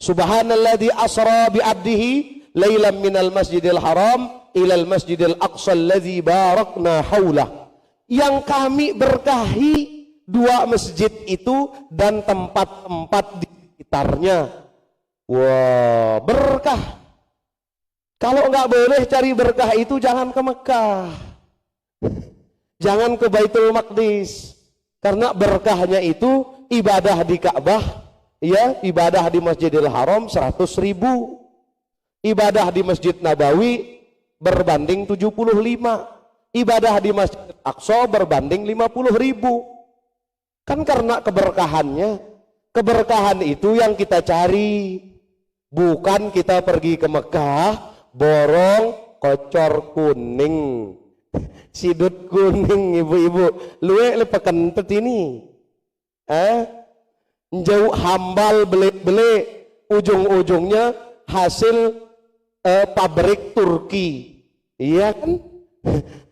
Subhanalladzi asra bi 'abdihi lailan minal masjidil haram ilal masjidil aqsa alladzi barakna haulah. Yang kami berkahi dua masjid itu dan tempat-tempat di sekitarnya. Wah, berkah. Kalau nggak boleh cari berkah itu jangan ke Mekah, jangan ke Baitul Maqdis, karena berkahnya itu ibadah di Ka'bah, ya, ibadah di Masjidil Haram 100.000, ibadah di Masjid Nabawi berbanding 75, ibadah di Masjid Aqsa berbanding 50.000. Kan karena keberkahannya. Keberkahan itu yang kita cari, bukan kita pergi ke Mekah borong kocor kuning, sidut kuning, ibu-ibu luwe lepekentet ini, jauh hambal belik-belik, ujung-ujungnya hasil pabrik Turki, iya kan?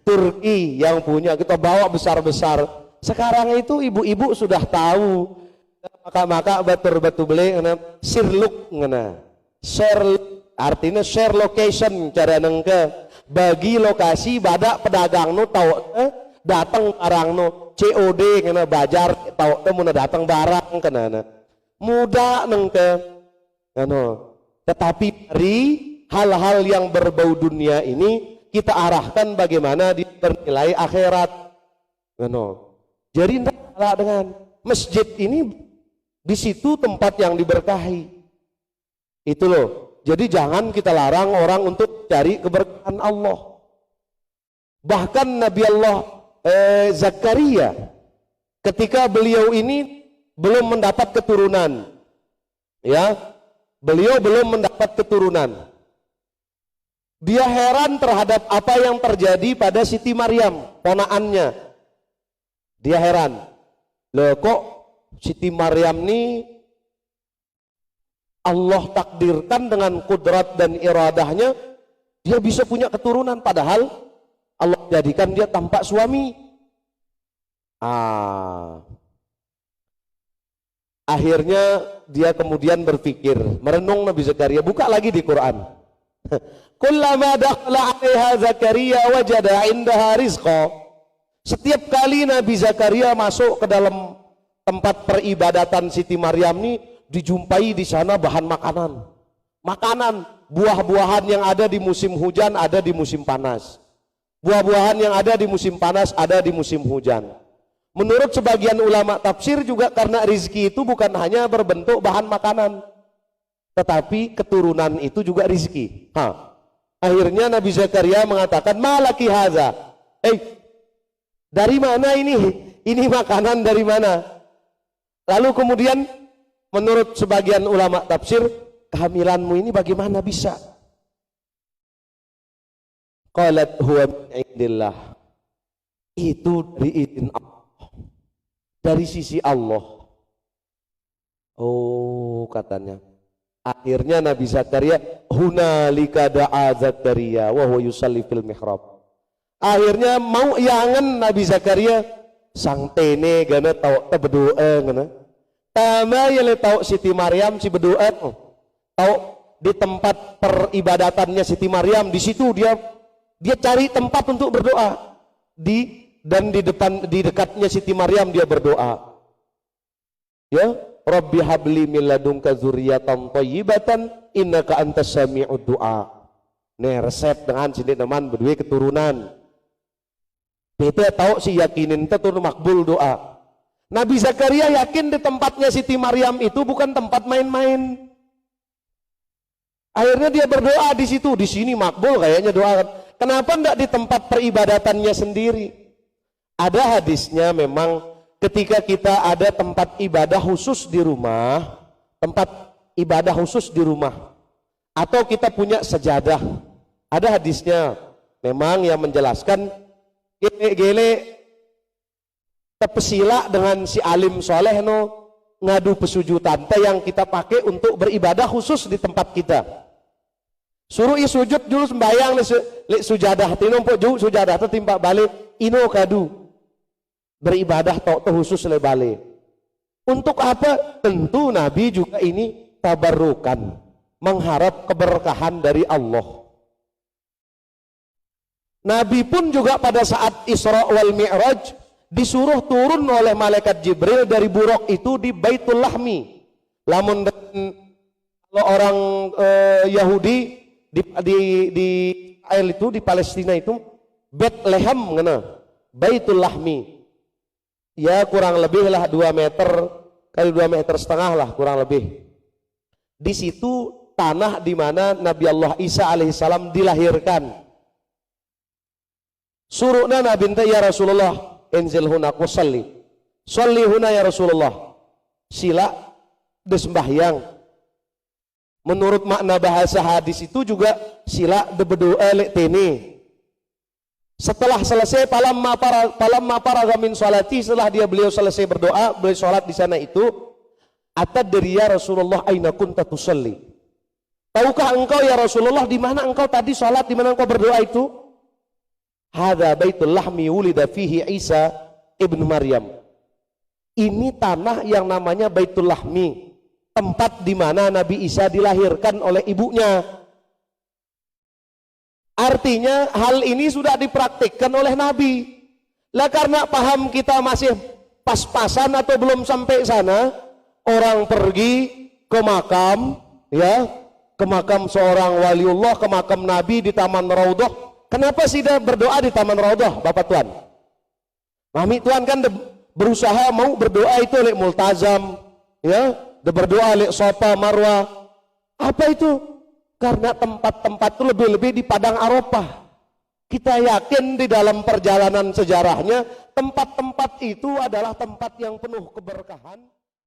Turki yang punya, kita bawa besar-besar. Sekarang itu ibu-ibu sudah tahu, maka betul-betul beli sirluk ngena, share, artinya share location, cara nengke bagi lokasi badak pedagang nu tahu datang barang nu COD kena bajar tahu mau datang barang kena mudah nengke ano. Tetapi dari hal-hal yang berbau dunia ini kita arahkan bagaimana bernilai akhirat ano. Jadi tidak salah dengan masjid ini, di situ tempat yang diberkahi itu loh. Jadi jangan kita larang orang untuk cari keberkahan Allah. Bahkan Nabi Allah Zakaria, ketika beliau ini belum mendapat keturunan, ya, beliau belum mendapat keturunan, dia heran terhadap apa yang terjadi pada Siti Maryam, ponaannya. Dia heran, loh kok Siti Maryam ini Allah takdirkan dengan kudrat dan iradahnya dia bisa punya keturunan, padahal Allah jadikan dia tanpa suami. Akhirnya dia kemudian berpikir, merenung Nabi Zakaria, buka lagi di Quran. Kullama dakhala 'alaiha Zakaria wajada 'indaha rizqa. Setiap kali Nabi Zakaria masuk ke dalam tempat peribadatan Siti Maryam ini, dijumpai di sana bahan makanan, buah-buahan yang ada di musim hujan ada di musim panas, buah-buahan yang ada di musim panas ada di musim hujan. Menurut sebagian ulama tafsir juga karena rizki itu bukan hanya berbentuk bahan makanan, tetapi keturunan itu juga rizki. Akhirnya Nabi Zakaria mengatakan, malaki haza, dari mana ini makanan dari mana? Lalu kemudian menurut sebagian ulama tafsir, kehamilanmu ini bagaimana bisa? Qalat huwa min indillah. Itu dari izin Allah, dari sisi Allah. Oh, katanya. Akhirnya Nabi Zakaria, hunalika da'a Zakaria wa huwa yusalli fil mihrab. Akhirnya mau yangen Nabi Zakaria sang tene gana tau berdoa gana. Tama yele tahu Siti Maryam si berdoa, tahu di tempat peribadatannya Siti Maryam, di situ dia cari tempat untuk berdoa, di dekatnya Siti Maryam dia berdoa, ya, Rabbi habli min ladunka dzurriyyatan thayyibatan innaka antas sami'ud du'a. Nih resep dengan sini teman berdua keturunan. Beta tahu si yakinin itu makbul doa. Nabi Zakaria yakin di tempatnya Siti Maryam itu bukan tempat main-main. Akhirnya dia berdoa di situ, di sini makbul kayaknya doa. Kenapa enggak di tempat peribadatannya sendiri? Ada hadisnya memang ketika kita ada tempat ibadah khusus di rumah, atau kita punya sejadah, ada hadisnya memang yang menjelaskan gele tepesila dengan si alim soleh no ngadu pesujudan yang kita pakai untuk beribadah khusus di tempat kita. Suruh sujud dulu sembayang le sujadah tino pok sujadah timpa balik ino kadu beribadah tok khusus le balik. Untuk apa? Tentu Nabi juga ini tabarukan, mengharap keberkahan dari Allah. Nabi pun juga pada saat Isra wal Mi'raj disuruh turun oleh malaikat Jibril dari buruk itu di Baitul Lahmi. Lamun kalau orang Yahudi di Israel itu, di Palestina itu Bethlehem ngena, Baitul Lahmi. Ya kurang lebih lah 2 meter kali 2,5 meter lah kurang lebih. Di situ tanah di mana Nabi Allah Isa alaihissalam dilahirkan. Suruhna Nabi ya Rasulullah, enzil huna kusalli. Sholli huna ya Rasulullah. Sila desembahyang. Menurut makna bahasa hadis itu juga sila de berdoa lek tene. Setelah selesai palamma para min salati, setelah beliau selesai berdoa, beliau salat di sana itu, atadri ya Rasulullah aina kunta tusalli. Tahukah engkau ya Rasulullah di mana engkau tadi salat, di mana engkau berdoa itu? Hadza baitul lahmi wulida fihi Isa ibnu Maryam. Ini tanah yang namanya Baitul Lahmi, tempat di mana Nabi Isa dilahirkan oleh ibunya. Artinya hal ini sudah dipraktikkan oleh Nabi. Lah karena paham kita masih pas-pasan atau belum sampai sana, orang pergi ke makam, ya, ke makam seorang waliullah, ke makam Nabi di Taman Raudhah. Kenapa sih dia berdoa di Taman Raudhah, Bapak Tuan? Mami Tuan kan berusaha mau berdoa itu oleh multazam, ya, berdoa oleh Safa Marwah. Apa itu? Karena tempat-tempat itu lebih-lebih di Padang Arafah. Kita yakin di dalam perjalanan sejarahnya tempat-tempat itu adalah tempat yang penuh keberkahan.